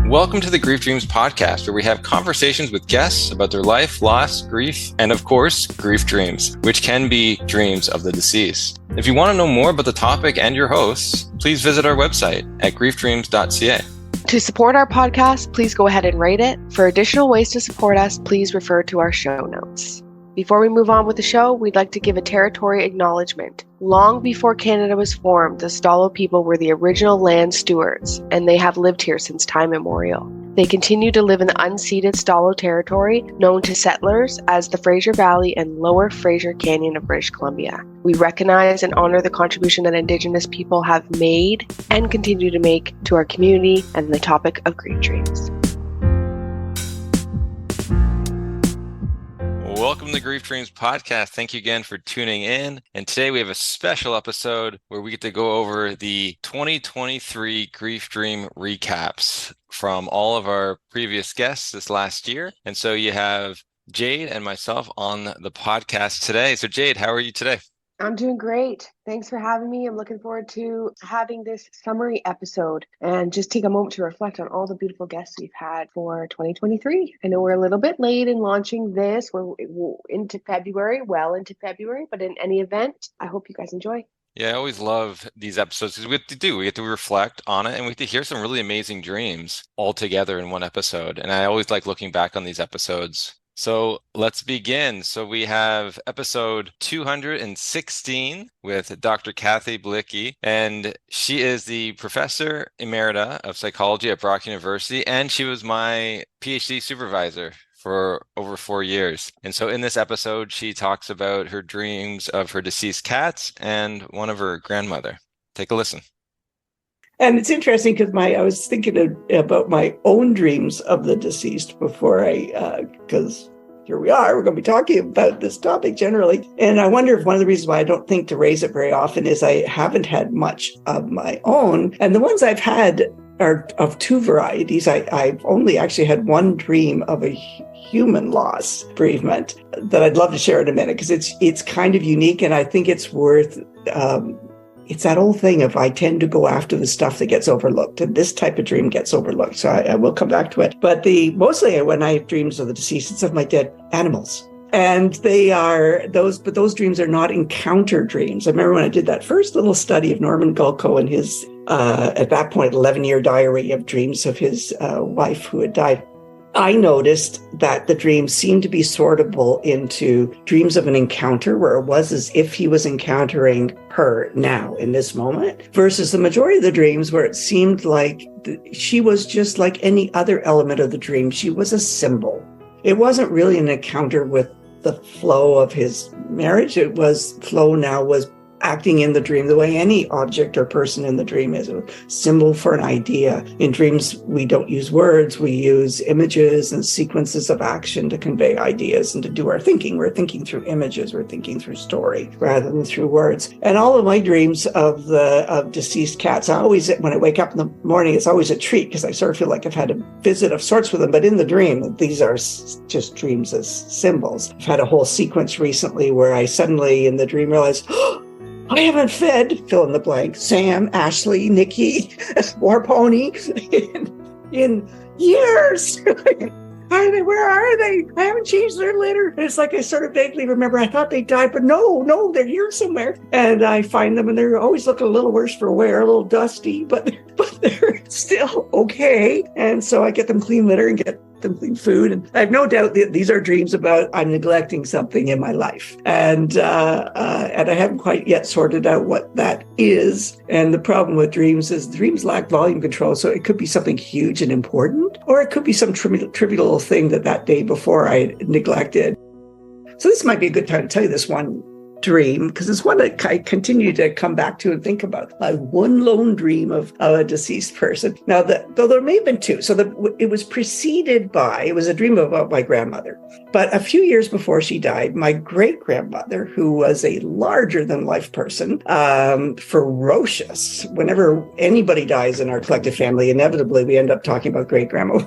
Welcome to the Grief Dreams podcast, where we have conversations with guests about their life, loss, grief, and of course, grief dreams, which can be dreams of the deceased. If you want to know more about the topic and your hosts, please visit our website at griefdreams.ca. To support our podcast, please go ahead and rate it. For additional ways to support us, please refer to our show notes. Before we move on with the show, we'd like to give a territory acknowledgement. Long before Canada was formed, the Stalo people were the original land stewards, and they have lived here since time immemorial. They continue to live in the unceded Stalo territory, known to settlers as the Fraser Valley and Lower Fraser Canyon of British Columbia. We recognize and honor the contribution that Indigenous people have made and continue to make to our community and the topic of grief dreams. Welcome to the Grief Dreams podcast. Thank you again for tuning in. And today we have a special episode where we get to go over the 2023 Grief Dream recaps from all of our previous guests this last year. And so you have Jade and myself on the podcast today. So Jade, how are you today? I'm doing great. Thanks for having me. I'm looking forward to having this summary episode and just take a moment to reflect on all the beautiful guests we've had for 2023. I know we're a little bit late in launching this. We're into February, but in any event, I hope you guys enjoy. Yeah, I always love these episodes because we get to reflect on it and we get to hear some really amazing dreams all together in one episode. And I always like looking back on these episodes. So let's begin. So we have episode 216 with Dr. Kathy Blicky, and she is the professor emerita of psychology at Brock University, and she was my PhD supervisor for over 4 years. And so in this episode, she talks about her dreams of her deceased cats and one of her grandmother. Take a listen. And it's interesting because I was thinking about my own dreams of the deceased before because here we are, we're going to be talking about this topic generally. And I wonder if one of the reasons why I don't think to raise it very often is I haven't had much of my own. And the ones I've had are of two varieties. I've only actually had one dream of a human loss bereavement that I'd love to share in a minute because it's kind of unique and I think it's worth it's that old thing of I tend to go after the stuff that gets overlooked, and this type of dream gets overlooked. So I will come back to it. But mostly when I have dreams of the deceased, it's of my dead animals. And they are but those dreams are not encounter dreams. I remember when I did that first little study of Norman Gulko and his, at that point, 11-year diary of dreams of his wife who had died. I noticed that the dreams seemed to be sortable into dreams of an encounter where it was as if he was encountering her now in this moment versus the majority of the dreams where it seemed like she was just like any other element of the dream. She was a symbol. It wasn't really an encounter with the flow of his marriage. Flow now was acting in the dream the way any object or person in the dream is a symbol for an idea. In dreams, we don't use words. We use images and sequences of action to convey ideas and to do our thinking. We're thinking through images. We're thinking through story rather than through words. And all of my dreams of deceased cats, when I wake up in the morning, it's always a treat because I sort of feel like I've had a visit of sorts with them. But in the dream, these are just dreams as symbols. I've had a whole sequence recently where I suddenly in the dream realized, I haven't fed, fill in the blank, Sam, Ashley, Nikki, or Pony in years. Where are they? I haven't changed their litter. And it's like I sort of vaguely remember, I thought they died, but no, they're here somewhere. And I find them and they're always looking a little worse for wear, a little dusty, but they're still okay. And so I get them clean litter and get them clean food. And I have no doubt that these are dreams about I'm neglecting something in my life. And I haven't quite yet sorted out what that is. And the problem with dreams is dreams lack volume control. So it could be something huge and important, or it could be some trivial thing that day before I neglected. So this might be a good time to tell you this one dream, because it's one that I continue to come back to and think about. My one lone dream of a deceased person. Now, though there may have been two. So it was preceded by, it was a dream about my grandmother. But a few years before she died, my great-grandmother, who was a larger-than-life person, ferocious. Whenever anybody dies in our collective family, inevitably we end up talking about great-grandma.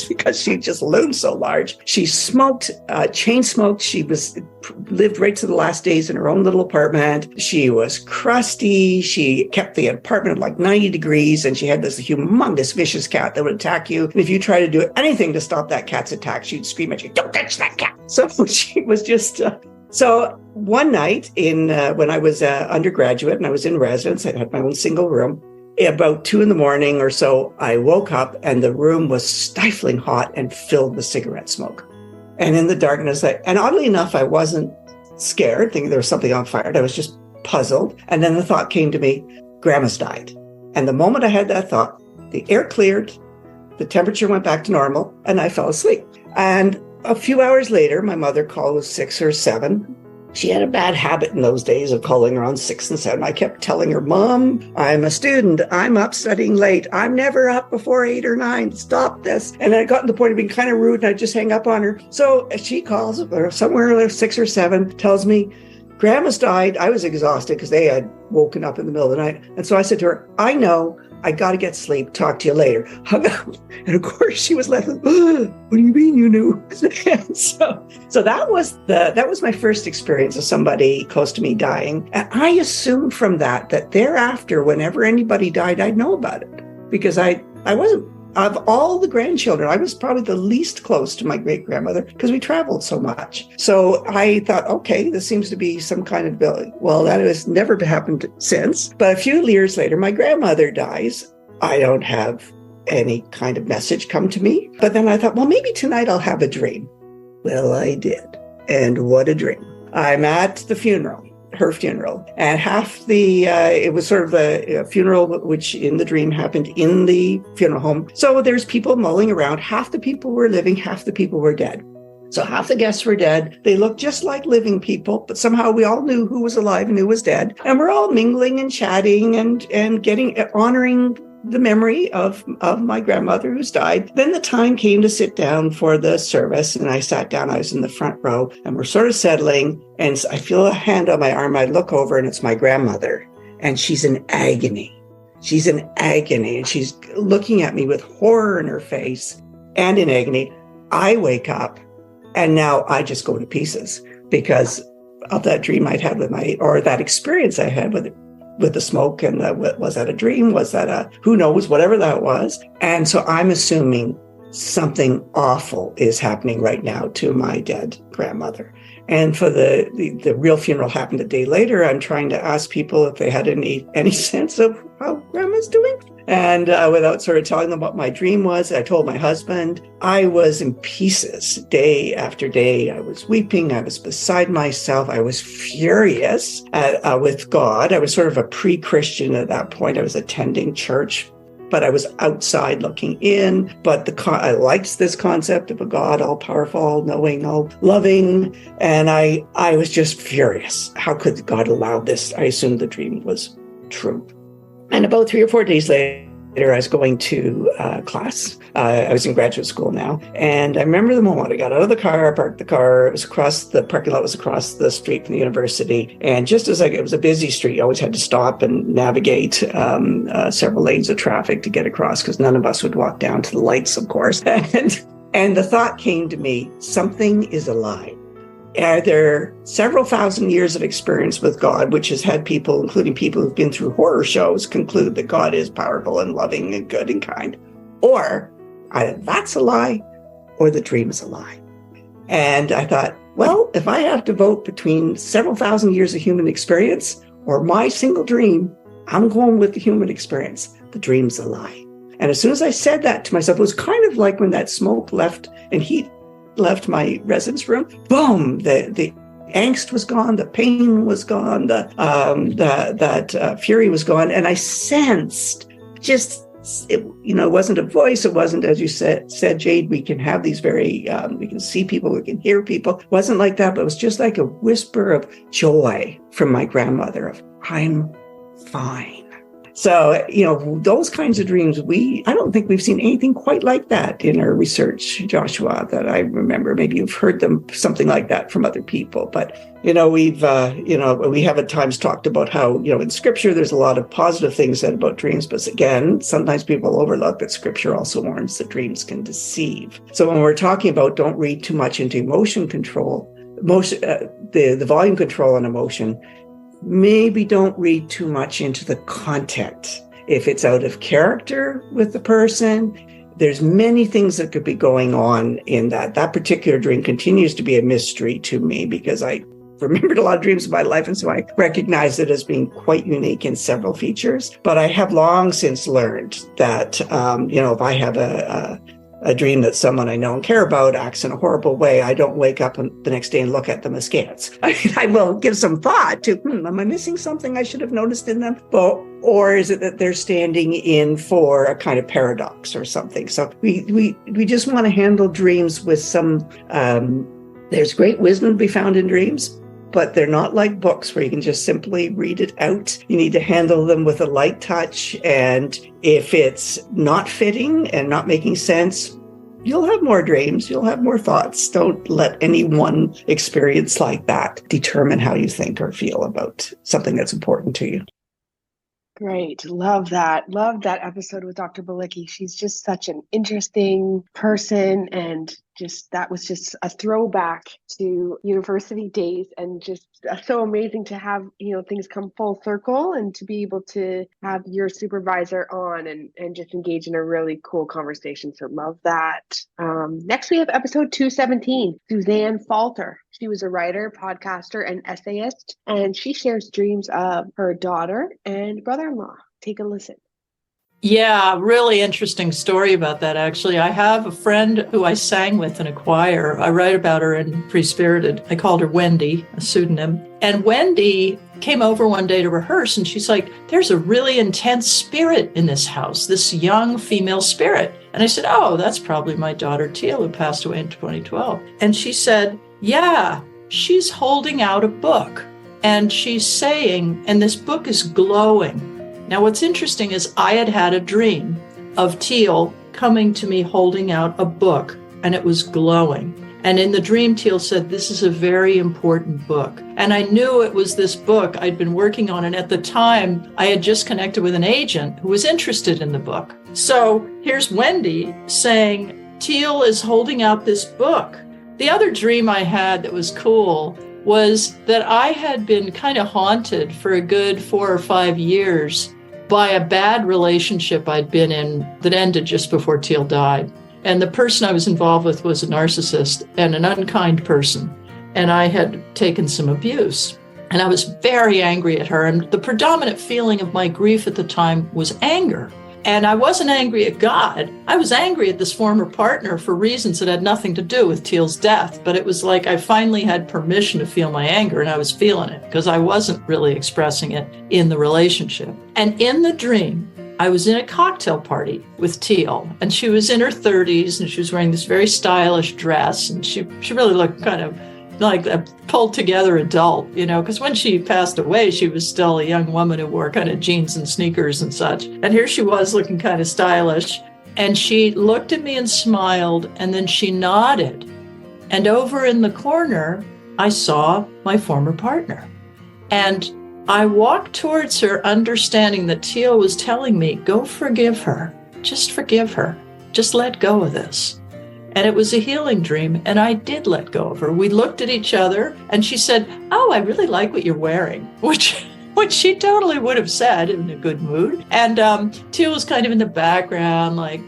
because she just loomed so large. She smoked, chain smoked. She lived right to the last days in her own little apartment. She was crusty. She kept the apartment like 90 degrees, and she had this humongous vicious cat that would attack you. And if you try to do anything to stop that cat's attack, she'd scream at you, "Don't touch that cat." So she was just... So one night when I was undergraduate and I was in residence, I had my own single room. About 2 a.m. or so, I woke up and the room was stifling hot and filled with cigarette smoke. And in the darkness, and oddly enough, I wasn't scared, thinking there was something on fire. I was just puzzled. And then the thought came to me, Grandma's died. And the moment I had that thought, the air cleared, the temperature went back to normal, and I fell asleep. And a few hours later, my mother called with 6 or 7. She had a bad habit in those days of calling around 6 and 7. I kept telling her, "Mom, I'm a student. I'm up studying late. I'm never up before 8 or 9. Stop this." And I got to the point of being kind of rude, and I just hang up on her. So she calls, or somewhere 6 or 7, tells me, "Grandma's died." I was exhausted because they had woken up in the middle of the night. And so I said to her, "I know. I got to get sleep. Talk to you later." Hung up. And of course she was left with, "What do you mean you knew?" so that was my first experience of somebody close to me dying. And I assumed from that thereafter, whenever anybody died, I'd know about it, because I wasn't, of all the grandchildren, I was probably the least close to my great-grandmother because we traveled so much. So I thought, okay, this seems to be some kind of ability. Well, that has never happened since. But a few years later, my grandmother dies. I don't have any kind of message come to me. But then I thought, well, maybe tonight I'll have a dream. Well, I did. And what a dream. I'm at the funeral. Her funeral, and it was sort of a funeral which in the dream happened in the funeral home. So there's people mulling around. Half the people were living, half the people were dead. So half the guests were dead. They looked just like living people, but somehow we all knew who was alive and who was dead. And we're all mingling and chatting and honoring the memory of my grandmother who's died. Then the time came to sit down for the service, and I sat down. I was in the front row, and we're sort of settling, and I feel a hand on my arm. I look over, and it's my grandmother, and she's in agony. She's in agony, and she's looking at me with horror in her face and in agony. I wake up, and now I just go to pieces because of that dream I'd had or that experience I had with the smoke. And was that a dream? Was that who knows, whatever that was. And so I'm assuming something awful is happening right now to my dead grandmother. And for the real funeral happened a day later. I'm trying to ask people if they had any sense of how grandma's doing. And without sort of telling them what my dream was, I told my husband. I was in pieces day after day. I was weeping. I was beside myself. I was furious with God. I was sort of a pre-Christian at that point. I was attending church, but I was outside looking in. But I liked this concept of a God, all powerful, all knowing, all loving. And I was just furious. How could God allow this? I assumed the dream was true. And about 3 or 4 days later, I was going to class. I was in graduate school now. And I remember the moment I got out of the car, parked the car. It was the parking lot was across the street from the university. And just as it was a busy street, you always had to stop and navigate several lanes of traffic to get across, because none of us would walk down to the lights, of course. And the thought came to me, something is alive. Are there several thousand years of experience with God, which has had people, including people who've been through horror shows, conclude that God is powerful and loving and good and kind? Or either that's a lie or the dream is a lie. And I thought, well, if I have to vote between several thousand years of human experience or my single dream, I'm going with the human experience. The dream's a lie. And as soon as I said that to myself, it was kind of like when that smoke left and heat left my residence room. Boom! The angst was gone. The pain was gone. That fury was gone. And I sensed it wasn't a voice. It wasn't, as you said, Jade, we can have these we can see people, we can hear people. It wasn't like that, but it was just like a whisper of joy from my grandmother of, I'm fine. So, those kinds of dreams, I don't think we've seen anything quite like that in our research, Joshua, that I remember. Maybe you've heard something like that from other people, but we have at times talked about how, in scripture, there's a lot of positive things said about dreams. But again, sometimes people overlook that scripture also warns that dreams can deceive. So when we're talking about don't read too much into emotion control, the volume control on emotion, maybe don't read too much into the content. If it's out of character with the person, there's many things that could be going on in that. That particular dream continues to be a mystery to me because I remembered a lot of dreams in my life, and so I recognize it as being quite unique in several features. But I have long since learned that, if I have a dream that someone I know and care about acts in a horrible way, I don't wake up the next day and look at them askance. I will give some thought to, am I missing something I should have noticed in them? Or is it that they're standing in for a kind of paradox or something? So we just want to handle dreams with some, there's great wisdom to be found in dreams, but they're not like books where you can just simply read it out. You need to handle them with a light touch. And if it's not fitting and not making sense, you'll have more dreams. You'll have more thoughts. Don't let any one experience like that determine how you think or feel about something that's important to you. Great. Love that. Love that episode with Dr. Balicki. She's just such an interesting person, and that was just a throwback to university days, and just so amazing to have, things come full circle and to be able to have your supervisor on and just engage in a really cool conversation. So love that. Next we have episode 217, Suzanne Falter. She was a writer, podcaster, and essayist, and she shares dreams of her daughter and brother-in-law. Take a listen. Yeah, really interesting story about that, actually. I have a friend who I sang with in a choir. I write about her in Free Spirited. I called her Wendy, a pseudonym. And Wendy came over one day to rehearse, and she's like, there's a really intense spirit in this house, this young female spirit. And I said, oh, that's probably my daughter Teal, who passed away in 2012. And she said, yeah, she's holding out a book. And she's saying, and this book is glowing. Now, what's interesting is I had a dream of Teal coming to me holding out a book, and it was glowing. And in the dream, Teal said, this is a very important book. And I knew it was this book I'd been working on. And at the time, I had just connected with an agent who was interested in the book. So here's Wendy saying, Teal is holding out this book. The other dream I had that was cool was that I had been kind of haunted for a good 4 or 5 years by a bad relationship I'd been in that ended just before Teal died. And the person I was involved with was a narcissist and an unkind person. And I had taken some abuse. And I was very angry at her. And the predominant feeling of my grief at the time was anger. And I wasn't angry at God. I was angry at this former partner for reasons that had nothing to do with Teal's death. But it was like I finally had permission to feel my anger, and I was feeling it because I wasn't really expressing it in the relationship. And in the dream, I was in a cocktail party with Teal, and she was in her 30s, and she was wearing this very stylish dress, and she really looked kind of like a pulled together adult, because when she passed away, she was still a young woman who wore kind of jeans and sneakers and such. And here she was looking kind of stylish. And she looked at me and smiled, and then she nodded. And over in the corner, I saw my former partner. And I walked towards her, understanding that Teal was telling me, go forgive her. Just forgive her. Just let go of this. And it was a healing dream, and I did let go of her. We looked at each other, and she said, oh, I really like what you're wearing, which she totally would have said in a good mood. And Teal was kind of in the background, like,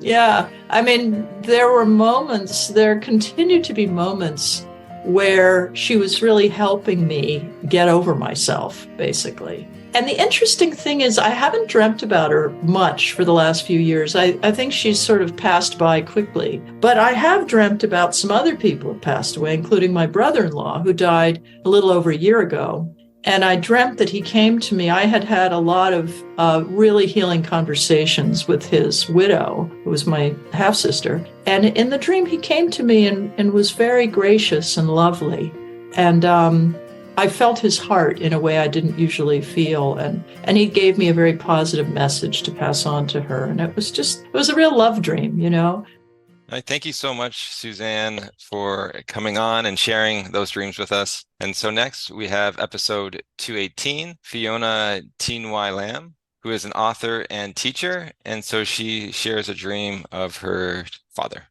yeah. I mean, there continued to be moments where she was really helping me get over myself, basically. And the interesting thing is I haven't dreamt about her much for the last few years. I think she's sort of passed by quickly. But I have dreamt about some other people who passed away, including my brother-in-law, who died a little over a year ago. And I dreamt that he came to me. I had a lot of really healing conversations with his widow, who was my half-sister. And in the dream, he came to me and was very gracious and lovely. And I felt his heart in a way I didn't usually feel. And he gave me a very positive message to pass on to her. And it was a real love dream, you know? All right, thank you so much, Suzanne, for coming on and sharing those dreams with us. And so next we have episode 218, Fiona Teenwy Lamb, who is an author and teacher. And so she shares a dream of her father.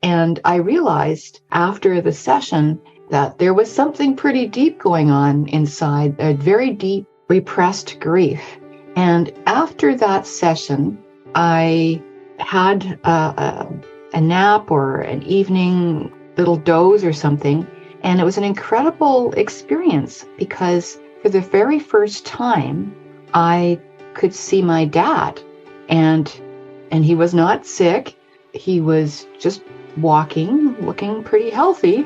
And I realized after the session that there was something pretty deep going on inside, a very deep repressed grief. And after that session, I had a nap or an evening little doze or something. And it was an incredible experience because for the very first time, I could see my dad. And he was not sick. He was just walking, looking pretty healthy.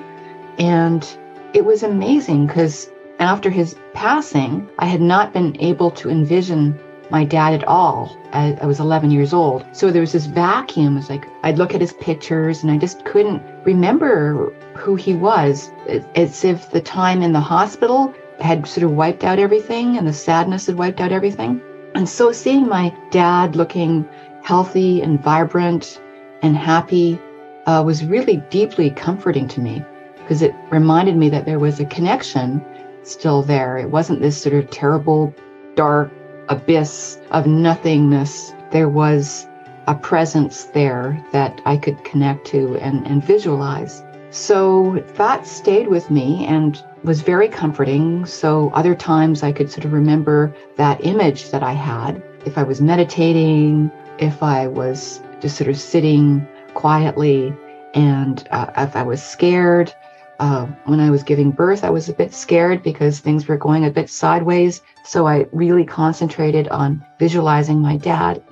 And it was amazing because after his passing, I had not been able to envision my dad at all. I was 11 years old. So there was this vacuum. It's like I'd look at his pictures and I just couldn't remember who he was. It's if the time in the hospital had sort of wiped out everything and the sadness had wiped out everything. And so seeing my dad looking healthy and vibrant and happy was really deeply comforting to me because it reminded me that there was a connection still there. It wasn't this sort of terrible, dark abyss of nothingness. There was a presence there that I could connect to and visualize. So that stayed with me and was very comforting. So other times I could sort of remember that image that I had. If I was meditating, if I was just sort of sitting quietly, and if I was scared, when I was giving birth, I was a bit scared because things were going a bit sideways. So I really concentrated on visualizing my dad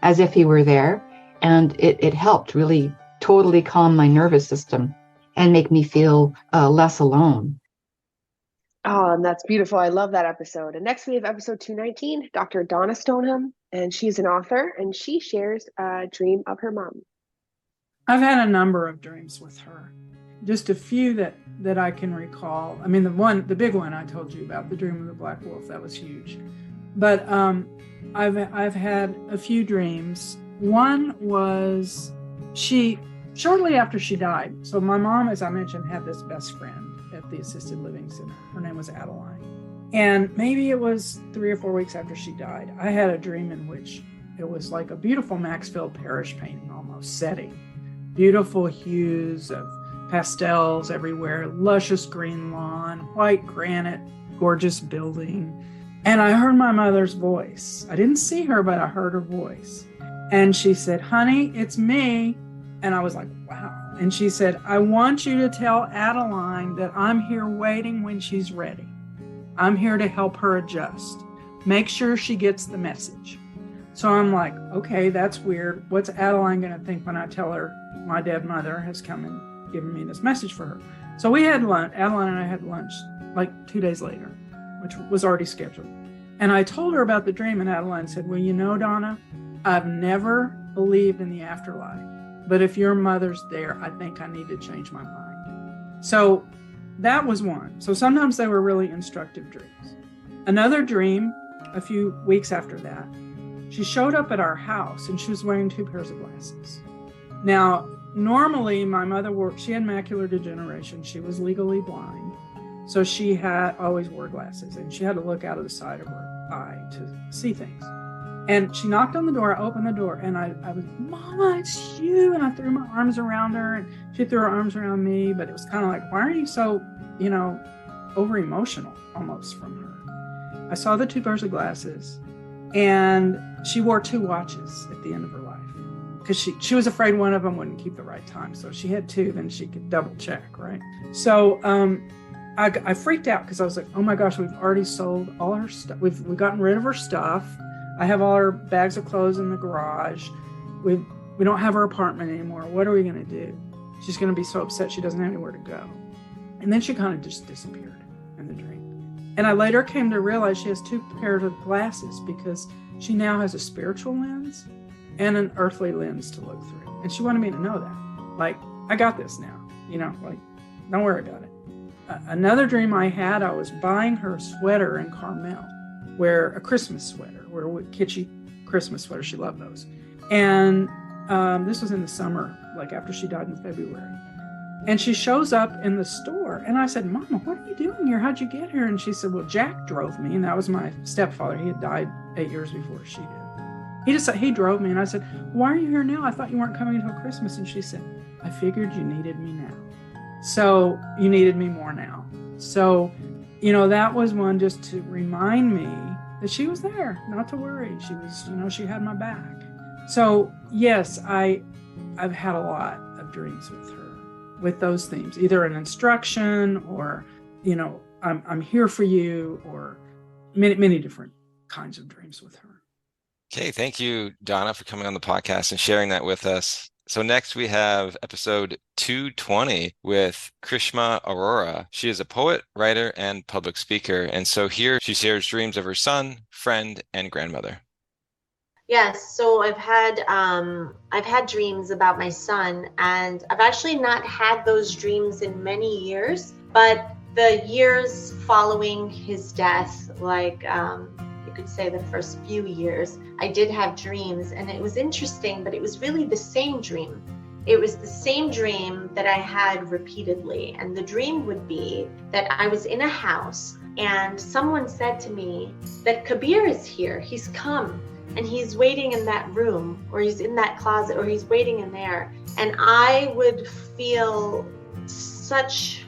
as if he were there. And it helped really totally calm my nervous system and make me feel less alone. Oh, and that's beautiful. I love that episode. And next we have episode 219, Dr. Donna Stoneham, and she's an author, and she shares a dream of her mom. I've had a number of dreams with her. Just a few that I can recall. I mean, the big one I told you about, the dream of the black wolf, that was huge. But I've had a few dreams. One was shortly after she died. So my mom, as I mentioned, had this best friend at the assisted living center. Her name was Adeline. And maybe it was 3 or 4 weeks after she died, I had a dream in which it was like a beautiful Maxfield Parrish painting almost setting. Beautiful hues of pastels everywhere, luscious green lawn, white granite, gorgeous building. And I heard my mother's voice. I didn't see her, but I heard her voice. And she said, "Honey, it's me." And I was like, wow. And she said, "I want you to tell Adeline that I'm here waiting when she's ready. I'm here to help her adjust. Make sure she gets the message." So I'm like, okay, that's weird. What's Adeline going to think when I tell her my dead mother has come and given me this message for her? So we had lunch. Adeline and I had lunch like 2 days later, which was already scheduled. And I told her about the dream, and Adeline said, "Well, you know, Donna, I've never believed in the afterlife, but if your mother's there, I think I need to change my mind." So that was one. So sometimes they were really instructive dreams. Another dream, a few weeks after that, she showed up at our house and she was wearing 2 pairs of glasses. Now, normally my mother she had macular degeneration. She was legally blind. So she always wore glasses, and she had to look out of the side of her eye to see things. And she knocked on the door, I opened the door, and I was, "Mama, it's you." And I threw my arms around her, and she threw her arms around me, but it was kind of like, why are you so, over emotional almost from her? I saw the 2 pairs of glasses, and she wore 2 watches at the end of her life because she was afraid one of them wouldn't keep the right time. So she had 2, then she could double check, right? So I freaked out because I was like, oh my gosh, we've already sold all her stuff. We've gotten rid of her stuff. I have all her bags of clothes in the garage. We don't have her apartment anymore. What are we going to do? She's going to be so upset she doesn't have anywhere to go. And then she kind of just disappeared in the dream. And I later came to realize she has 2 pairs of glasses because she now has a spiritual lens and an earthly lens to look through. And she wanted me to know that. Like, I got this now, don't worry about it. Another dream I had, I was buying her a sweater in Carmel, a Christmas sweater, kitschy Christmas sweater. She loved those. And this was in the summer, like after she died in February. And she shows up in the store. And I said, Mama, what are you doing here? How'd you get here? And she said, well, Jack drove me. And that was my stepfather. He had died 8 years before she did. He drove me. And I said, why are you here now? I thought you weren't coming until Christmas. And she said, I figured you needed me now. So you needed me more now. So, that was one just to remind me that she was there, not to worry. She was, she had my back. So yes, I've had a lot of dreams with her, with those themes, either an instruction or, I'm here for you, or many different kinds of dreams with her. Okay, thank you, Donna, for coming on the podcast and sharing that with us. So next we have episode 220 with Krishma Arora. She is a poet, writer, and public speaker. And so here she shares dreams of her son, friend, and grandmother. Yes, so I've had dreams about my son, and I've actually not had those dreams in many years, but the years following his death, like you could say the first few years, I did have dreams, and it was interesting, but it was really the same dream. It was the same dream that I had repeatedly, and the dream would be that I was in a house and someone said to me that Kabir is here, he's come, and he's waiting in that room, or he's in that closet, or he's waiting in there. And I would feel such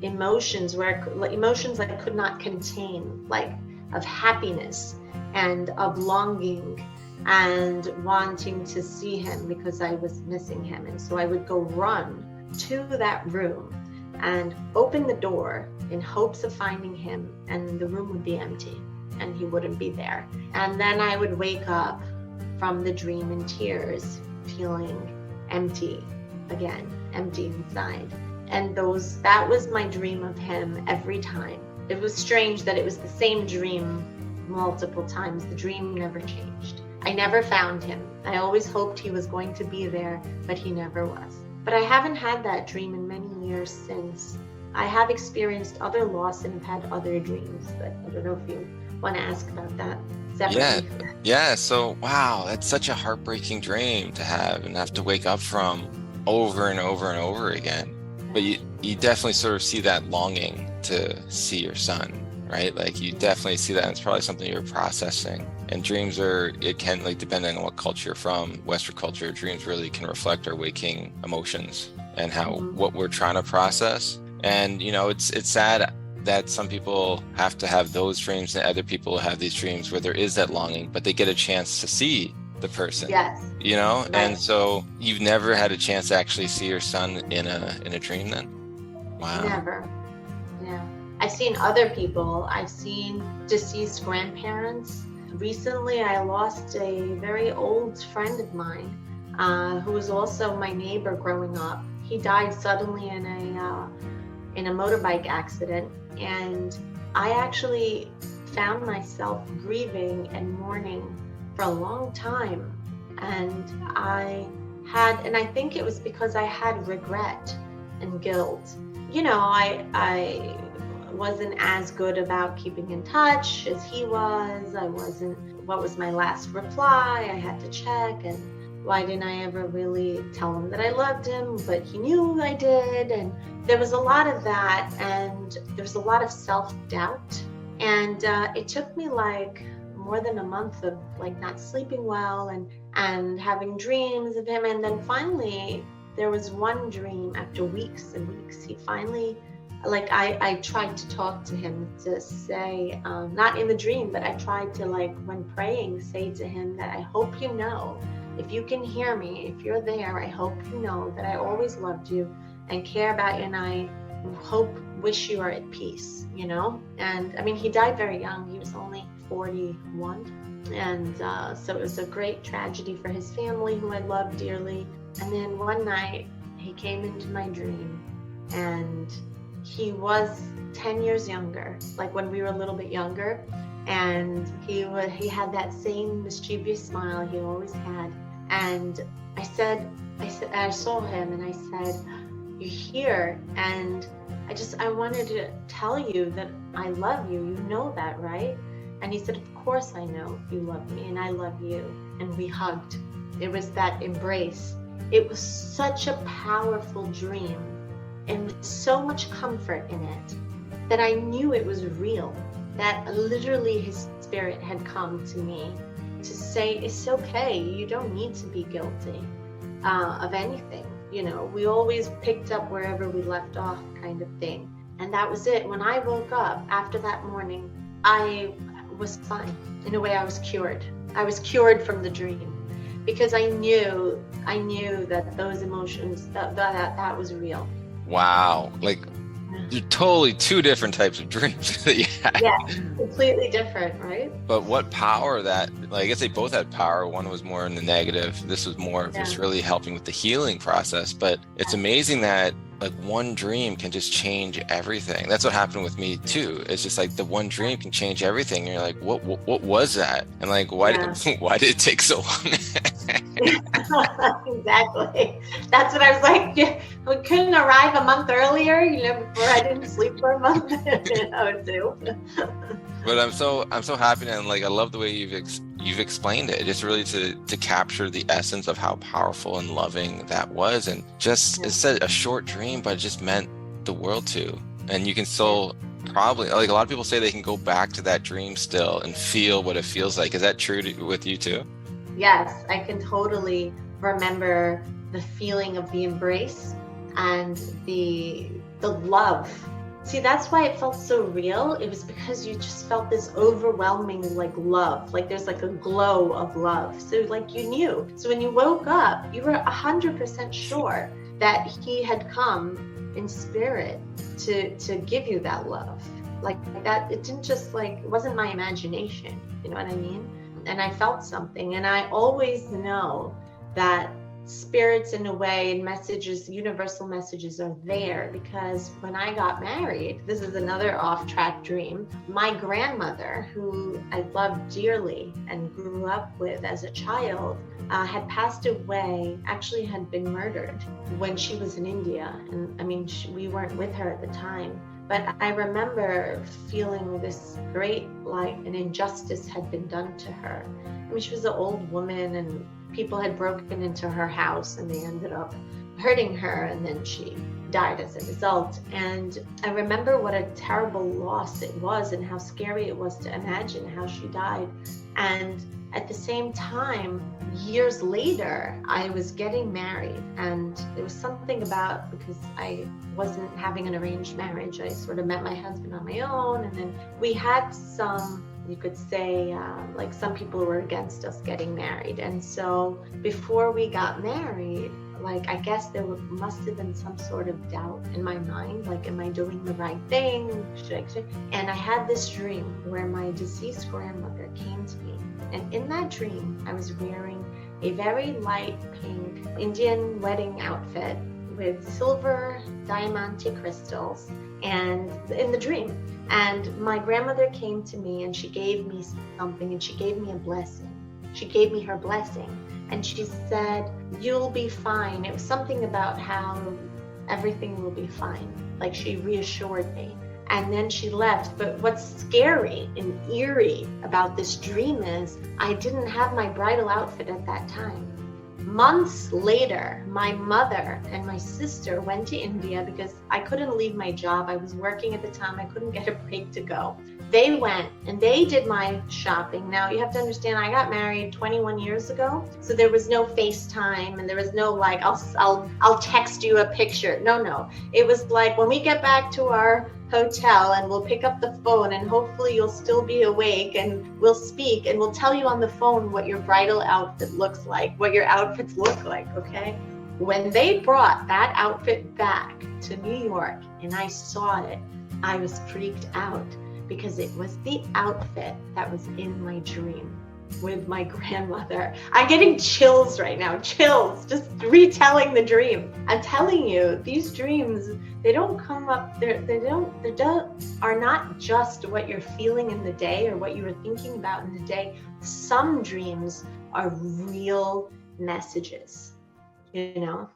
emotions I could not contain, like of happiness and of longing and wanting to see him because I was missing him. And so I would go run to that room and open the door in hopes of finding him, and the room would be empty and he wouldn't be there. And then I would wake up from the dream in tears, feeling empty again, empty inside. And that was my dream of him every time. It was strange that it was the same dream multiple times. The dream never changed. I never found him. I always hoped he was going to be there, but he never was. But I haven't had that dream in many years since. I have experienced other loss and have had other dreams, but I don't know if you want to ask about that separately. Yeah. So, wow, that's such a heartbreaking dream to have and have to wake up from over and over and over again. But you definitely sort of see that longing to see your son, right? Like you definitely see that, and it's probably something you're processing. And dreams it can, like, depending on what culture you're from, Western culture, dreams really can reflect our waking emotions and how what we're trying to process. And, it's sad that some people have to have those dreams and other people have these dreams where there is that longing, but they get a chance to see the person. Yes. Right. And so you've never had a chance to actually see your son in a dream then? Wow. Never. Yeah. I've seen other people. I've seen deceased grandparents. Recently, I lost a very old friend of mine who was also my neighbor growing up. He died suddenly in a motorbike accident, and I actually found myself grieving and mourning for a long time. And I think it was because I had regret and guilt. I wasn't as good about keeping in touch as he was. What was my last reply? I had to check, and why didn't I ever really tell him that I loved him, but he knew I did. And there was a lot of that, and there was a lot of self-doubt. And it took me like more than a month of like not sleeping well and having dreams of him. And then finally, there was one dream after weeks and weeks. He finally, I tried to talk to him to say, not in the dream, but I tried to, like, when praying, say to him that I hope you know, if you can hear me, if you're there, I hope you know that I always loved you and care about you, and I wish you are at peace, And I mean, he died very young. He was only 41. And so it was a great tragedy for his family, who I loved dearly. And then one night he came into my dream, and he was 10 years younger, like when we were a little bit younger. And he had that same mischievous smile he always had. And I saw him and I said, "You're here." And I wanted to tell you that I love you. You know that, right? And he said, of course I know you love me and I love you. And we hugged. It was that embrace. It was such a powerful dream and so much comfort in it that I knew it was real, that literally his spirit had come to me to say, it's okay, you don't need to be guilty of anything. You know, we always picked up wherever we left off, kind of thing. And that was it. When I woke up after that morning, I was fine. In a way, I was cured. I was cured from the dream because I knew that those emotions, that was real. Wow. Like, they're totally two different types of dreams that you had. Yeah, completely different, right? But what power that, like, I guess they both had power. One was more in the negative. This was more of just really helping with the healing process. But it's amazing that like one dream can just change everything. That's what happened with me too. It's just like the one dream can change everything. And you're like, what was that? And like, why did it take so long? Exactly. That's what I was like. Yeah, we couldn't arrive a month earlier, before I didn't sleep for a month. Too. But I'm so happy, and like I love the way you've explained it. Just really to capture the essence of how powerful and loving that was, and just it's a short dream, but it just meant the world to. And you can still probably, like a lot of people say, they can go back to that dream still and feel what it feels like. Is that true with you too? Yes, I can totally remember the feeling of the embrace and the love. See, that's why it felt so real. It was because you just felt this overwhelming like love, like there's like a glow of love. So like you knew. So when you woke up, you were 100% sure that he had come in spirit to give you that love. Like that, it didn't just like, it wasn't my imagination, you know what I mean? And I felt something. And I always know that spirits in a way and messages, universal messages are there, because when I got married, this is another off-track dream, my grandmother, who I loved dearly and grew up with as a child, had passed away, actually had been murdered when she was in India. And I mean, we weren't with her at the time. But I remember feeling this great, like an injustice had been done to her. I mean, she was an old woman and people had broken into her house and they ended up hurting her, and then she died as a result. And I remember what a terrible loss it was and how scary it was to imagine how she died. And at the same time, years later, I was getting married, and there was something about, because I wasn't having an arranged marriage, I sort of met my husband on my own, and then we had some, you could say, like some people were against us getting married. And so before we got married, like I guess there must have been some sort of doubt in my mind, like, am I doing the right thing? And I had this dream where my deceased grandmother came to me. And in that dream, I was wearing a very light pink Indian wedding outfit with silver diamante crystals, and in the dream. And my grandmother came to me and she gave me something, and she gave me a blessing. She gave me her blessing. And she said, you'll be fine. It was something about how everything will be fine. Like she reassured me. And then she left. But what's scary and eerie about this dream is I didn't have my bridal outfit at that time. Months later, my mother and my sister went to India because I couldn't leave my job. I was working at the time. I couldn't get a break to go. They went and they did my shopping. Now you have to understand, I got married 21 years ago. So there was no FaceTime and there was no like, I'll text you a picture. No. It was like, when we get back to our hotel and we'll pick up the phone and hopefully you'll still be awake and we'll speak and we'll tell you on the phone what your bridal outfit looks like, what your outfits look like, okay? When they brought that outfit back to New York and I saw it, I was freaked out because it was the outfit that was in my dream with my grandmother. I'm getting chills right now, chills, just retelling the dream. I'm telling you, these dreams, they don't come up, they are not just what you're feeling in the day or what you were thinking about in the day. Some dreams are real messages, you know?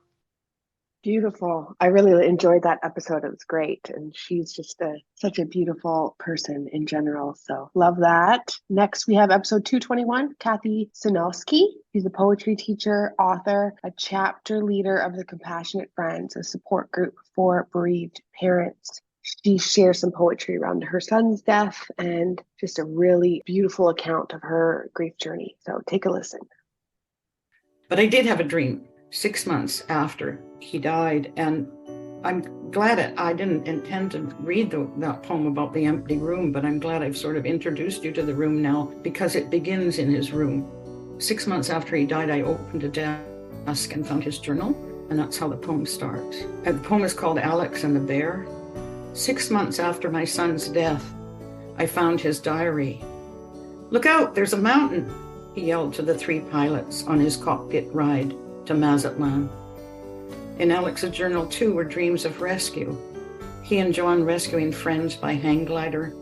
Beautiful. I really enjoyed that episode. It was great. And she's just such a beautiful person in general. So love that. Next, we have episode 221, Kathy Sinowski. She's a poetry teacher, author, a chapter leader of the Compassionate Friends, a support group for bereaved parents. She shares some poetry around her son's death and just a really beautiful account of her grief journey. So take a listen. But I did have a dream 6 months after he died, and I'm glad I didn't intend to read that poem about the empty room, but I'm glad I've sort of introduced you to the room now because it begins in his room. 6 months after he died, I opened a desk and found his journal, and that's how the poem starts. And the poem is called Alex and the Bear. 6 months after my son's death, I found his diary. "Look out, there's a mountain," he yelled to the 3 pilots on his cockpit ride to Mazatlan. In Alex's journal, too, were dreams of rescue. He and John rescuing friends by hang glider.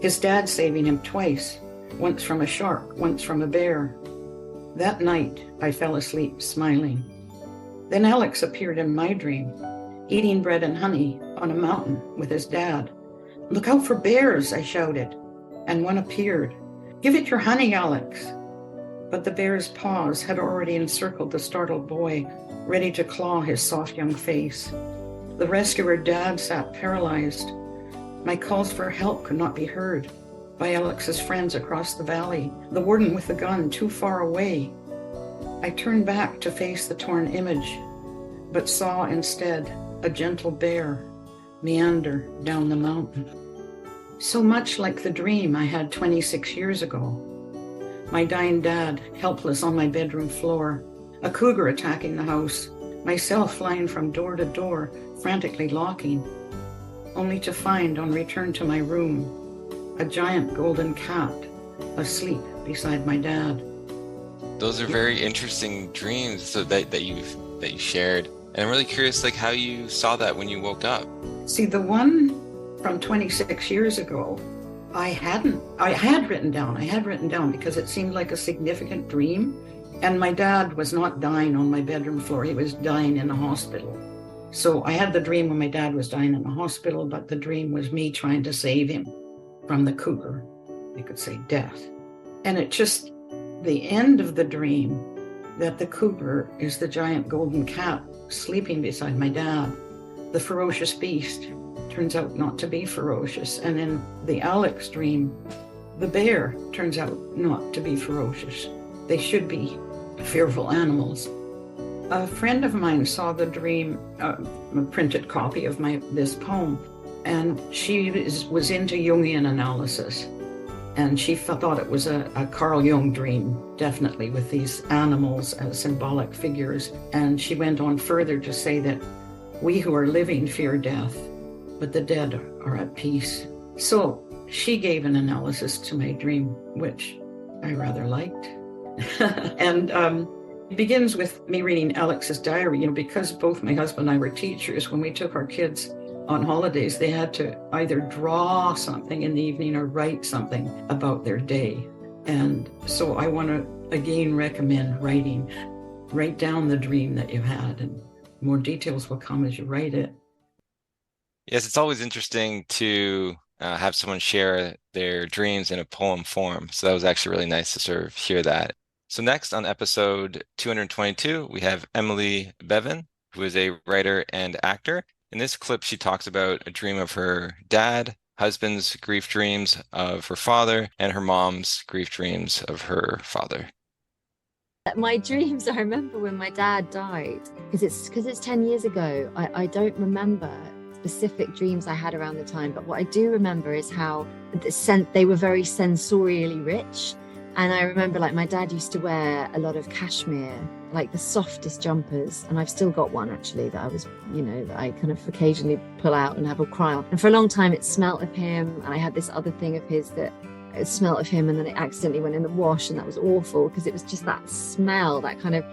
His dad saving him twice, once from a shark, once from a bear. That night, I fell asleep smiling. Then Alex appeared in my dream, eating bread and honey on a mountain with his dad. "Look out for bears," I shouted, and one appeared. "Give it your honey, Alex." But the bear's paws had already encircled the startled boy, ready to claw his soft young face. The rescuer dad sat paralyzed. My calls for help could not be heard by Alex's friends across the valley, the warden with the gun too far away. I turned back to face the torn image, but saw instead a gentle bear meander down the mountain. So much like the dream I had 26 years ago. My dying dad, helpless on my bedroom floor, a cougar attacking the house, myself flying from door to door, frantically locking, only to find on return to my room a giant golden cat asleep beside my dad. Those are very interesting dreams that you shared. And I'm really curious, like, how you saw that when you woke up. See, the one from 26 years ago, I had written down because it seemed like a significant dream. And my dad was not dying on my bedroom floor. He was dying in the hospital. So I had the dream when my dad was dying in the hospital, but the dream was me trying to save him from the cougar, you could say death. And it just, the end of the dream, that the cougar is the giant golden cat sleeping beside my dad. The ferocious beast turns out not to be ferocious. And in the Alex dream, the bear turns out not to be ferocious. They should be fearful animals. A friend of mine saw the dream, a printed copy of this poem, and she was into Jungian analysis. And she thought it was a Carl Jung dream, definitely, with these animals as symbolic figures. And she went on further to say that we who are living fear death, but the dead are at peace. So she gave an analysis to my dream, which I rather liked. And it begins with me reading Alex's diary, because both my husband and I were teachers. When we took our kids on holidays, they had to either draw something in the evening or write something about their day. And so I want to again recommend writing. Write down the dream that you had, and more details will come as you write it. Yes, it's always interesting to have someone share their dreams in a poem form. So that was actually really nice to sort of hear that. So next on episode 222, we have Emily Bevan, who is a writer and actor. In this clip, she talks about a dream of her dad, husband's grief dreams of her father, and her mom's grief dreams of her father. My dreams, I remember when my dad died, because it's 10 years ago. I don't remember specific dreams I had around the time, but what I do remember is how they were very sensorially rich. And I remember, like, my dad used to wear a lot of cashmere, like the softest jumpers. And I've still got one, actually, that I was, that I kind of occasionally pull out and have a cry on. And for a long time, it smelt of him. And I had this other thing of his that it smelled of him. And then it accidentally went in the wash. And that was awful because it was just that smell, that kind of,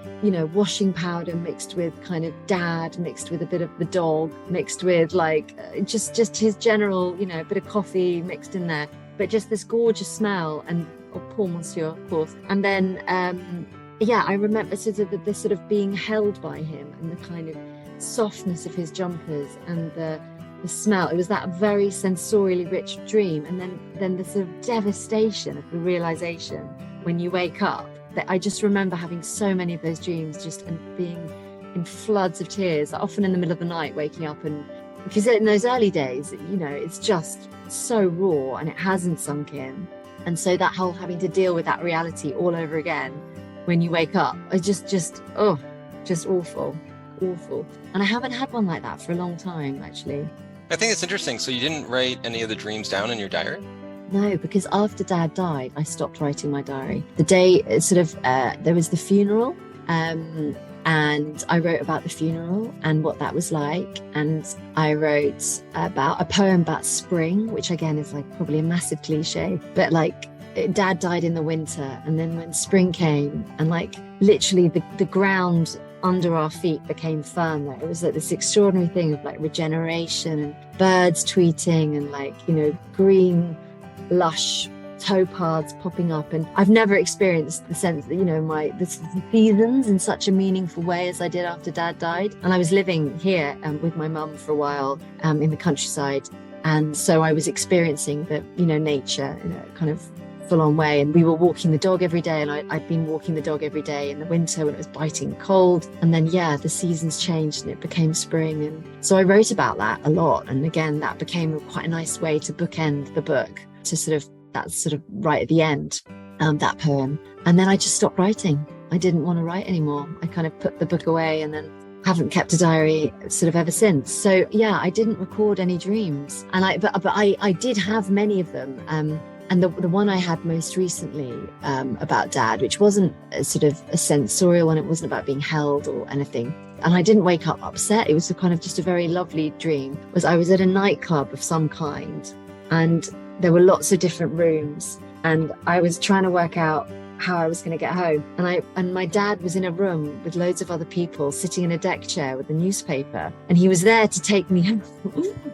washing powder mixed with kind of dad, mixed with a bit of the dog, mixed with like just his general, a bit of coffee mixed in there. But just this gorgeous smell, and Paul Monsieur, of course. And then, I remember sort of the sort of being held by him and the kind of softness of his jumpers and the smell. It was that very sensorially rich dream. And then the sort of devastation of the realization when you wake up, that I just remember having so many of those dreams just and being in floods of tears, often in the middle of the night, waking up. And because in those early days, you know, it's just so raw and it hasn't sunk in. And so that whole having to deal with that reality all over again when you wake up, is just awful. And I haven't had one like that for a long time, actually. I think it's interesting. So you didn't write any of the dreams down in your diary? No, because after Dad died, I stopped writing my diary. The day there was the funeral, and I wrote about the funeral and what that was like. And I wrote about a poem about spring, which again is like probably a massive cliche, but like Dad died in the winter. And then when spring came and like literally the ground under our feet became firmer. It was like this extraordinary thing of like regeneration and birds tweeting and like, you know, green, lush towpaths popping up. And I've never experienced the sense that, you know, the seasons in such a meaningful way as I did after Dad died. And I was living here with my mum for a while in the countryside. And so I was experiencing the, you know, nature in a kind of full-on way. And we were walking the dog every day, and I'd been walking the dog every day in the winter when it was biting cold. And then the seasons changed and it became spring. And so I wrote about that a lot. And again, that became quite a nice way to bookend the book, to that's sort of right at the end, that poem. And then I just stopped writing. I didn't want to write anymore. I kind of put the book away and then haven't kept a diary sort of ever since. So I didn't record any dreams. And but I did have many of them. And the one I had most recently about Dad, which wasn't a sort of a sensorial one, it wasn't about being held or anything. And I didn't wake up upset. It was kind of just a very lovely dream. Was I was at a nightclub of some kind, and there were lots of different rooms, and I was trying to work out how I was going to get home. And my dad was in a room with loads of other people sitting in a deck chair with a newspaper, and he was there to take me home.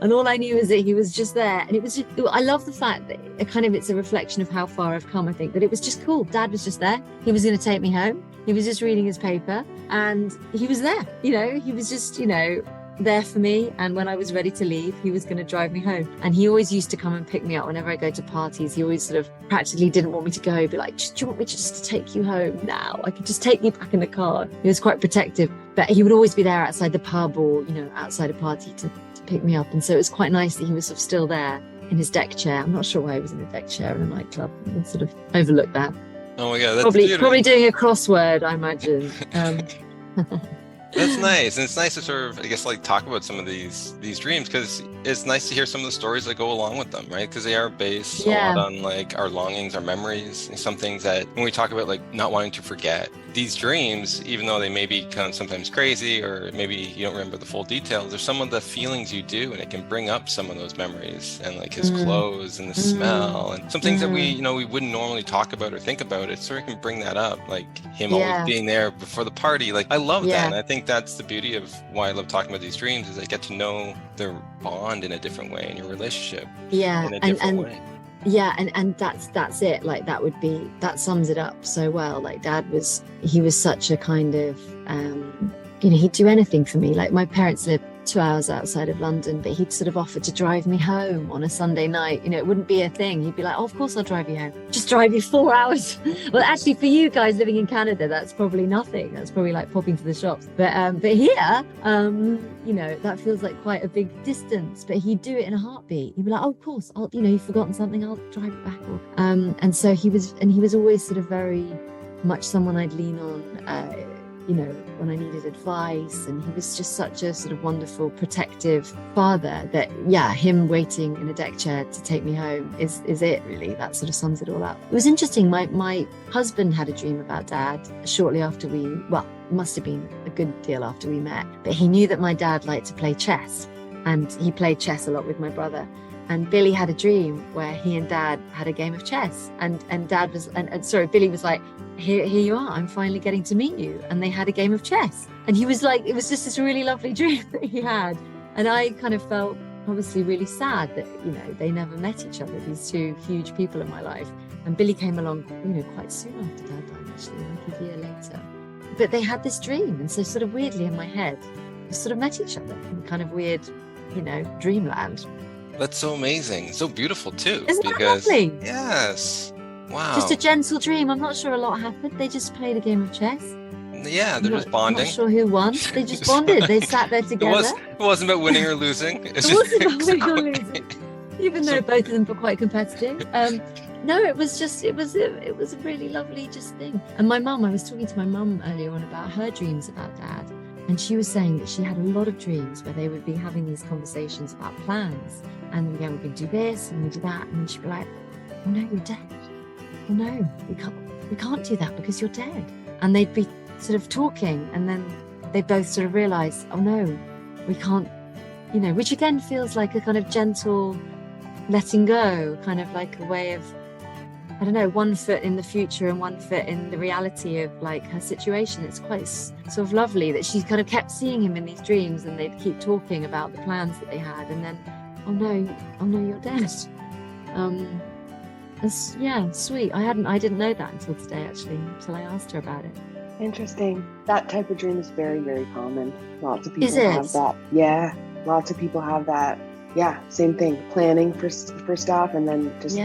And all I knew is that he was just there. And it was just, I love the fact that it's a reflection of how far I've come. I think that it was just cool. Dad was just there. He was going to take me home. He was just reading his paper, and he was there. You know, he was just, you know, there for me. And when I was ready to leave, he was going to drive me home. And he always used to come and pick me up whenever I go to parties. He always sort of practically didn't want me to go. He'd be like, do you want me just to take you home now? I could just take you back in the car. He was quite protective, but he would always be there outside the pub or, you know, outside a party to pick me up. And so it was quite nice that he was sort of still there in his deck chair. I'm not sure why he was in a deck chair in a nightclub. I sort of overlooked that. Oh my God. That's probably doing a crossword, I imagine. That's nice. And it's nice to sort of, I guess, like talk about some of these dreams, because it's nice to hear some of the stories that go along with them, right? Because they are based a lot on like our longings, our memories, and some things that when we talk about like not wanting to forget these dreams, even though they may be kind of sometimes crazy or maybe you don't remember the full details, there's some of the feelings you do, and it can bring up some of those memories, and like his clothes and the smell and some things that we wouldn't normally talk about or think about. It sort of can bring that up, like him always being there before the party. Like I love that. And I think that's the beauty of why I love talking about these dreams, is I get to know their bond in a different way, and your relationship in a different way. Yeah, and that's it. Like that sums it up so well. Like Dad was such a kind of he'd do anything for me. Like my parents lived 2 hours outside of London, but he'd sort of offer to drive me home on a Sunday night. You know, it wouldn't be a thing. He'd be like, oh, of course I'll drive you home. Just drive you 4 hours. Well, actually, for you guys living in Canada, that's probably nothing. That's probably like popping to the shops. But here, you know, that feels like quite a big distance. But he'd do it in a heartbeat. He'd be like, oh, of course, you've forgotten something, I'll drive it back. And so he was always sort of very much someone I'd lean on. You know, when I needed advice, and he was just such a sort of wonderful, protective father that, him waiting in a deck chair to take me home is it really. That sort of sums it all up. It was interesting. My husband had a dream about Dad shortly after must have been a good deal after we met, but he knew that my dad liked to play chess, and he played chess a lot with my brother. And Billy had a dream where he and Dad had a game of chess, and Dad was, Billy was like, here you are, I'm finally getting to meet you. And they had a game of chess. And he was like, it was just this really lovely dream that he had. And I kind of felt obviously really sad that, you know, they never met each other, these two huge people in my life. And Billy came along, you know, quite soon after Dad died, actually, like a year later. But they had this dream. And so sort of weirdly in my head, sort of met each other in kind of weird, dreamland. That's so amazing. So beautiful too. Isn't that lovely? Yes. Wow. Just a gentle dream. I'm not sure a lot happened. They just played a game of chess. Yeah, they're just bonding. I'm not sure who won. They just bonded. They sat there together. It wasn't about winning or losing. It wasn't about winning or losing. Even though both of them were quite competitive. No, it was a really lovely just thing. And I was talking to my mum earlier on about her dreams about Dad. And she was saying that she had a lot of dreams where they would be having these conversations about plans. And we're going to do this and we do that. And she'd be like, oh no, you're dead. Oh no, we can't do that because you're dead. And they'd be sort of talking, and then they both sort of realize, oh no, we can't, which again feels like a kind of gentle letting go, kind of like a way of, I don't know, one foot in the future and one foot in the reality of like her situation. It's quite sort of lovely that she kind of kept seeing him in these dreams, and they'd keep talking about the plans that they had, and then, oh no, you're dead. Sweet. I didn't know that until today, actually, until I asked her about it. Interesting. That type of dream is very, very common. Lots of people Is it? have that. Yeah, lots of people have that. Yeah, same thing. Planning for stuff, and then just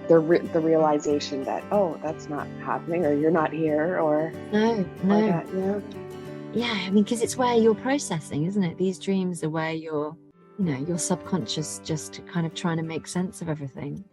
the realization that, oh, that's not happening, or you're not here, or no. that, yeah. Yeah, I mean, because it's where you're processing, isn't it? These dreams are where your subconscious just kind of trying to make sense of everything.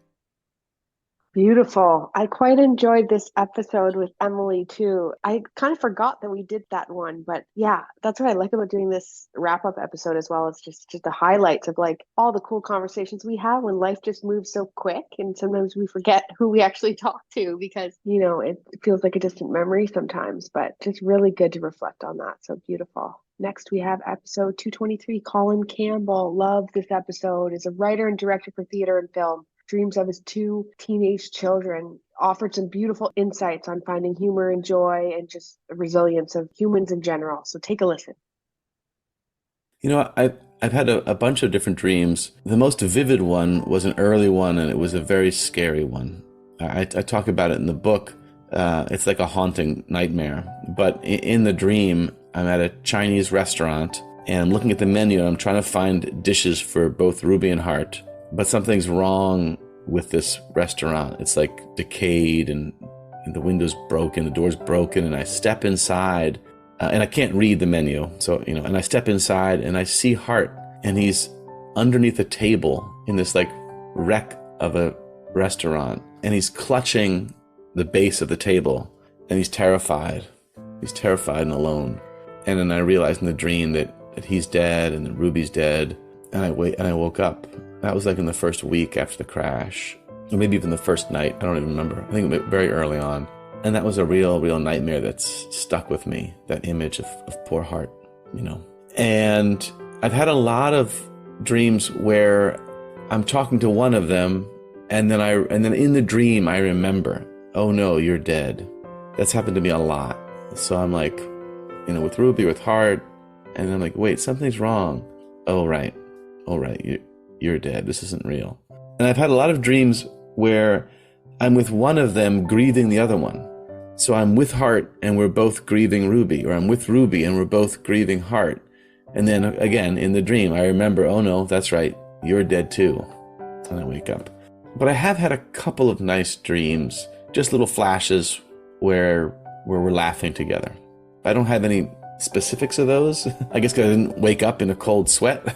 Beautiful. I quite enjoyed this episode with Emily too. I kind of forgot that we did that one, but yeah, that's what I like about doing this wrap-up episode as well. It's just the highlights of like all the cool conversations we have when life just moves so quick, and sometimes we forget who we actually talk to because, it feels like a distant memory sometimes, but just really good to reflect on that. So beautiful. Next, we have episode 223, Colin Campbell. Love this episode. Is a writer and director for theater and film. Dreams of his 2 teenage children, offered some beautiful insights on finding humor and joy and just the resilience of humans in general. So take a listen. I've had a bunch of different dreams. The most vivid one was an early one, and it was a very scary one. I talk about it in the book. It's like a haunting nightmare. But in the dream, I'm at a Chinese restaurant, and I'm looking at the menu, and I'm trying to find dishes for both Ruby and Hart. But something's wrong with this restaurant. It's like decayed, and the window's broken, the door's broken, and I step inside, and I can't read the menu. So, and I step inside and I see Hart, and he's underneath a table in this like wreck of a restaurant, and he's clutching the base of the table, and he's terrified. He's terrified and alone. And then I realized in the dream that he's dead and that Ruby's dead, and I woke up. That was like in the first week after the crash, or maybe even the first night. I don't even remember. I think very early on. And that was a real nightmare that's stuck with me, that image of poor Hart, And I've had a lot of dreams where I'm talking to one of them, and then in the dream I remember, oh no, you're dead. That's happened to me a lot. So I'm like, with Ruby, with Hart, and I'm like, wait, something's wrong. Oh right, you're dead. This isn't real. And I've had a lot of dreams where I'm with one of them grieving the other one. So I'm with Hart and we're both grieving Ruby, or I'm with Ruby and we're both grieving Hart. And then again, in the dream, I remember, oh no, that's right, you're dead too. And I wake up. But I have had a couple of nice dreams, just little flashes where we're laughing together. I don't have any specifics of those. I guess because I didn't wake up in a cold sweat.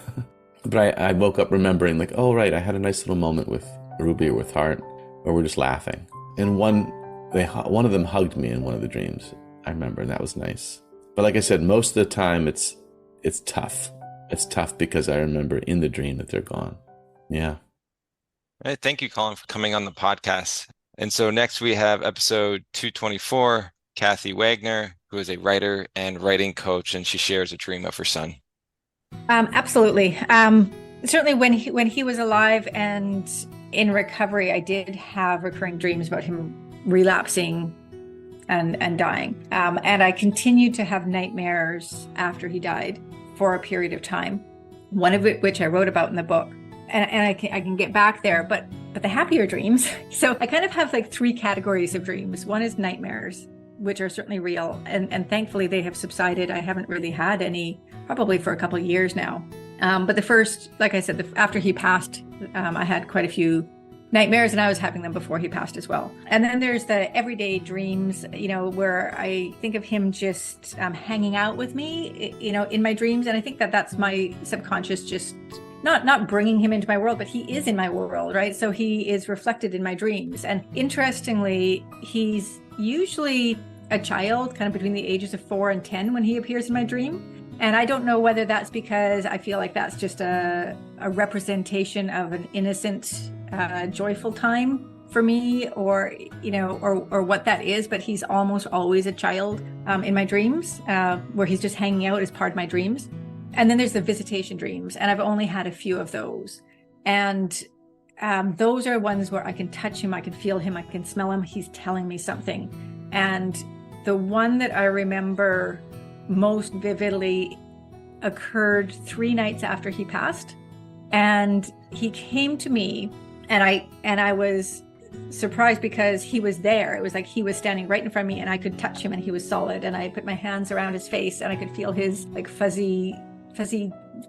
But I woke up remembering, like, oh, right, I had a nice little moment with Ruby or with Hart, where we're just laughing. And one of them hugged me in one of the dreams, I remember, and that was nice. But like I said, most of the time it's tough. It's tough because I remember in the dream that they're gone. Yeah. Hey, thank you, Colin, for coming on the podcast. And so next we have episode 224, Kathy Wagner, who is a writer and writing coach, and she shares a dream of her son. Absolutely. Certainly when he was alive and in recovery, I did have recurring dreams about him relapsing and dying. And I continued to have nightmares after he died for a period of time, one of which I wrote about in the book. And I can get back there, but the happier dreams. So I kind of have like 3 categories of dreams. One is nightmares, which are certainly real. And thankfully they have subsided. I haven't really had any probably for a couple of years now. But the first, like I said, after he passed, I had quite a few nightmares, and I was having them before he passed as well. And then there's the everyday dreams, where I think of him just hanging out with me, in my dreams. And I think that that's my subconscious just not bringing him into my world, but he is in my world, right? So he is reflected in my dreams. And interestingly, he's usually a child kind of between the ages of 4 and 10 when he appears in my dream. And I don't know whether that's because I feel like that's just a representation of an innocent, joyful time for me, or what that is. But he's almost always a child in my dreams, where he's just hanging out as part of my dreams. And then there's the visitation dreams, and I've only had a few of those. And those are ones where I can touch him, I can feel him, I can smell him. He's telling me something. And the one that I remember most vividly occurred 3 nights after he passed, and he came to me, and I was surprised because he was there. It was like he was standing right in front of me, and I could touch him, and he was solid, and I put my hands around his face, and I could feel his like fuzzy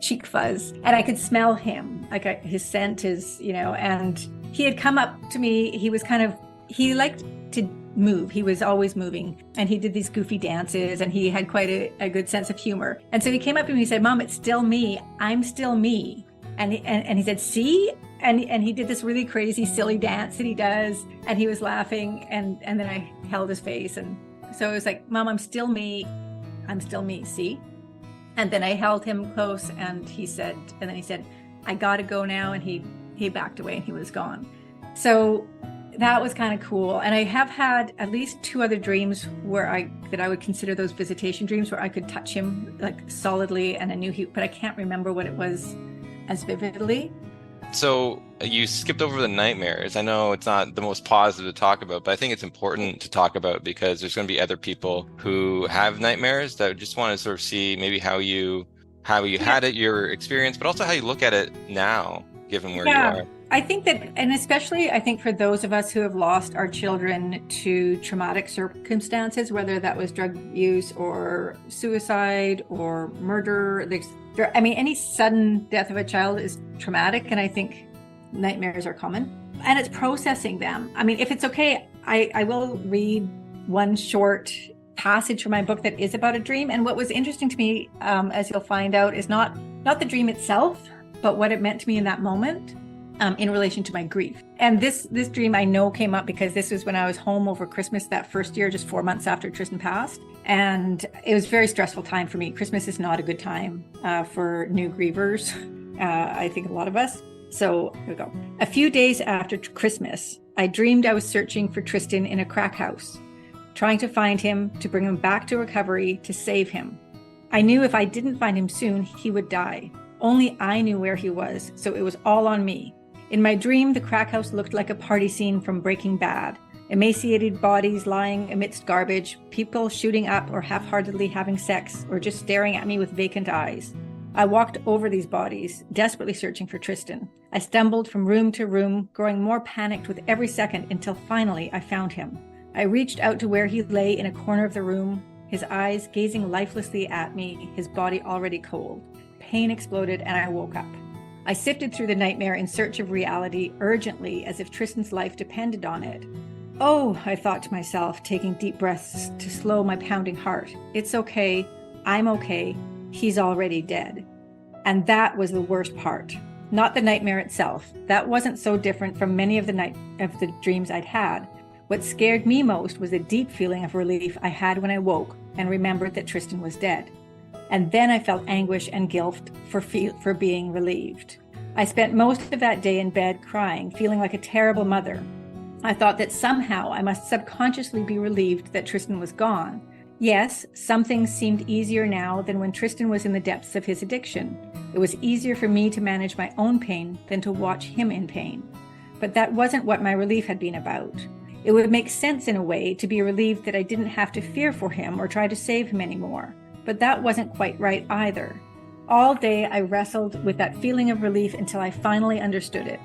cheek fuzz, and I could smell him, like his scent is, and he had come up to me. He liked to move. He was always moving, and he did these goofy dances, and he had quite a good sense of humor. And so he came up to me and he said, "Mom, it's still me. I'm still me." And he said, "See?" And he did this really crazy, silly dance that he does, and he was laughing, and then I held his face, and so it was like, "Mom, I'm still me. I'm still me. See?" And then I held him close, and then he said, "I gotta go now," and he backed away, and he was gone. So that was kind of cool. And I have had at least 2 other dreams that I would consider those visitation dreams, where I could touch him like solidly, and I knew but I can't remember what it was as vividly. So you skipped over the nightmares. I know it's not the most positive to talk about, but I think it's important to talk about because there's going to be other people who have nightmares that just want to sort of see maybe how you had it, your experience, but also how you look at it now, given where you are. I think that, and especially I think for those of us who have lost our children to traumatic circumstances, whether that was drug use or suicide or murder, any sudden death of a child is traumatic, and I think nightmares are common. And it's processing them. I mean, if it's okay, I will read one short passage from my book that is about a dream. And what was interesting to me, as you'll find out, is not the dream itself, but what it meant to me in that moment. In relation to my grief. And this dream I know came up because this was when I was home over Christmas that first year, just 4 months after Tristan passed. And it was a very stressful time for me. Christmas is not a good time for new grievers, I think a lot of us. So here we go. A few days after Christmas, I dreamed I was searching for Tristan in a crack house, trying to find him, to bring him back to recovery, to save him. I knew if I didn't find him soon, he would die. Only I knew where he was, so it was all on me. In my dream, the crack house looked like a party scene from Breaking Bad. Emaciated bodies lying amidst garbage, people shooting up or half-heartedly having sex, or just staring at me with vacant eyes. I walked over these bodies, desperately searching for Tristan. I stumbled from room to room, growing more panicked with every second until finally I found him. I reached out to where he lay in a corner of the room, his eyes gazing lifelessly at me, his body already cold. Pain exploded and I woke up. I sifted through the nightmare in search of reality urgently, as if Tristan's life depended on it. Oh, I thought to myself, taking deep breaths to slow my pounding heart. It's okay. I'm okay. He's already dead. And that was the worst part. Not the nightmare itself. That wasn't so different from many of the dreams I'd had. What scared me most was the deep feeling of relief I had when I woke and remembered that Tristan was dead. And then I felt anguish and guilt for being relieved. I spent most of that day in bed crying, feeling like a terrible mother. I thought that somehow I must subconsciously be relieved that Tristan was gone. Yes, some things seemed easier now than when Tristan was in the depths of his addiction. It was easier for me to manage my own pain than to watch him in pain. But that wasn't what my relief had been about. It would make sense in a way to be relieved that I didn't have to fear for him or try to save him anymore. But that wasn't quite right either. All day I wrestled with that feeling of relief until I finally understood it.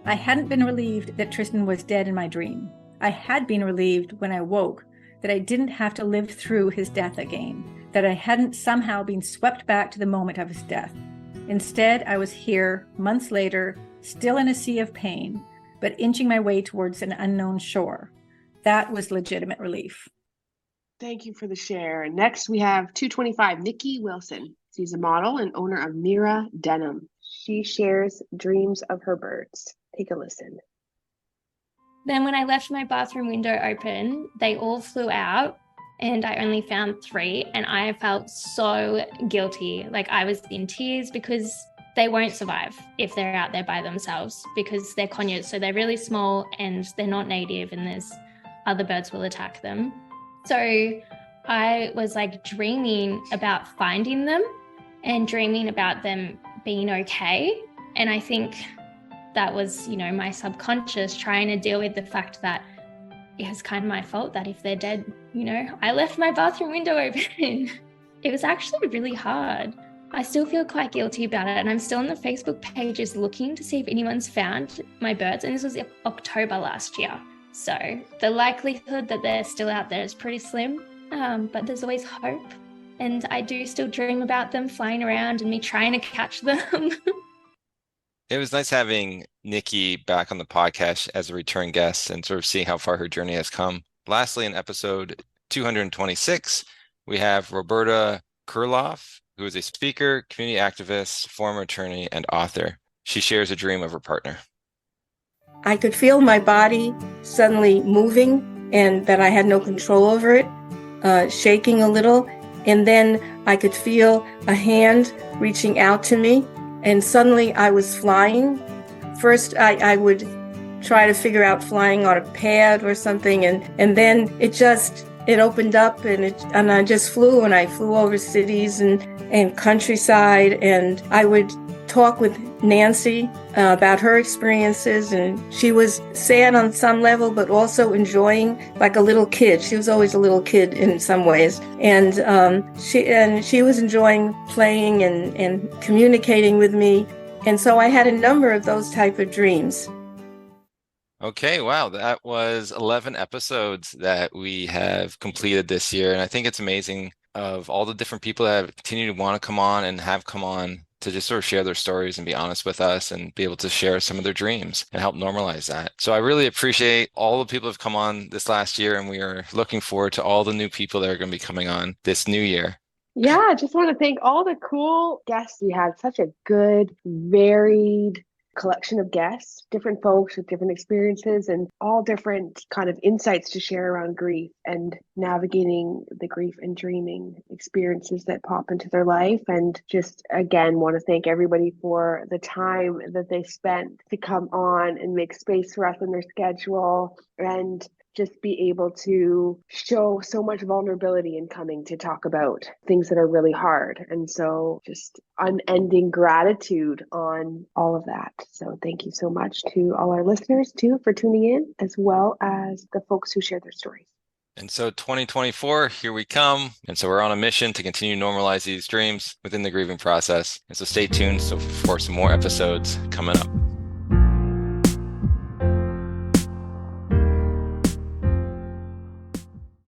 I hadn't been relieved that Tristan was dead in my dream. I had been relieved when I woke that I didn't have to live through his death again, that I hadn't somehow been swept back to the moment of his death. Instead, I was here, months later, still in a sea of pain, but inching my way towards an unknown shore. That was legitimate relief. Thank you for the share. Next, we have 225, Nikki Wilson. She's a model and owner of Mira Denim. She shares dreams of her birds. Take a listen. Then when I left my bathroom window open, they all flew out and I only found 3, and I felt so guilty. Like I was in tears because they won't survive if they're out there by themselves because they're conures. So they're really small and they're not native, and there's other birds will attack them. So I was like dreaming about finding them and dreaming about them being okay. And I think that was, my subconscious trying to deal with the fact that it was kind of my fault that if they're dead, I left my bathroom window open. It was actually really hard. I still feel quite guilty about it, and I'm still on the Facebook pages looking to see if anyone's found my birds, and this was October last year. So the likelihood that they're still out there is pretty slim, but there's always hope. And I do still dream about them flying around and me trying to catch them. It was nice having Nikki back on the podcast as a return guest and sort of seeing how far her journey has come. Lastly, in episode 226, we have Roberta Kurloff, who is a speaker, community activist, former attorney, and author. She shares a dream of her partner. I could feel my body suddenly moving and that I had no control over it, shaking a little. And then I could feel a hand reaching out to me, and suddenly I was flying. First, I would try to figure out flying on a pad or something, and then it opened up and I just flew, and I flew over cities and countryside, and I would talk with Nancy about her experiences, and she was sad on some level, but also enjoying like a little kid. She was always a little kid in some ways, and she was enjoying playing and communicating with me, and so I had a number of those type of dreams. Okay, wow, that was 11 episodes that we have completed this year, and I think it's amazing of all the different people that have continued to want to come on and have come on to just sort of share their stories and be honest with us and be able to share some of their dreams and help normalize that. So I really appreciate all the people who have come on this last year, and we are looking forward to all the new people that are going to be coming on this new year. Yeah, I just want to thank all the cool guests. We had such a good, varied collection of guests, different folks with different experiences and all different kind of insights to share around grief and navigating the grief and dreaming experiences that pop into their life. And just again, want to thank everybody for the time that they spent to come on and make space for us in their schedule and just be able to show so much vulnerability in coming to talk about things that are really hard. And so just unending gratitude on all of that. So thank you so much to all our listeners too for tuning in, as well as the folks who share their stories. And so 2024, here we come. And so we're on a mission to continue to normalize these dreams within the grieving process. And so stay tuned for some more episodes coming up.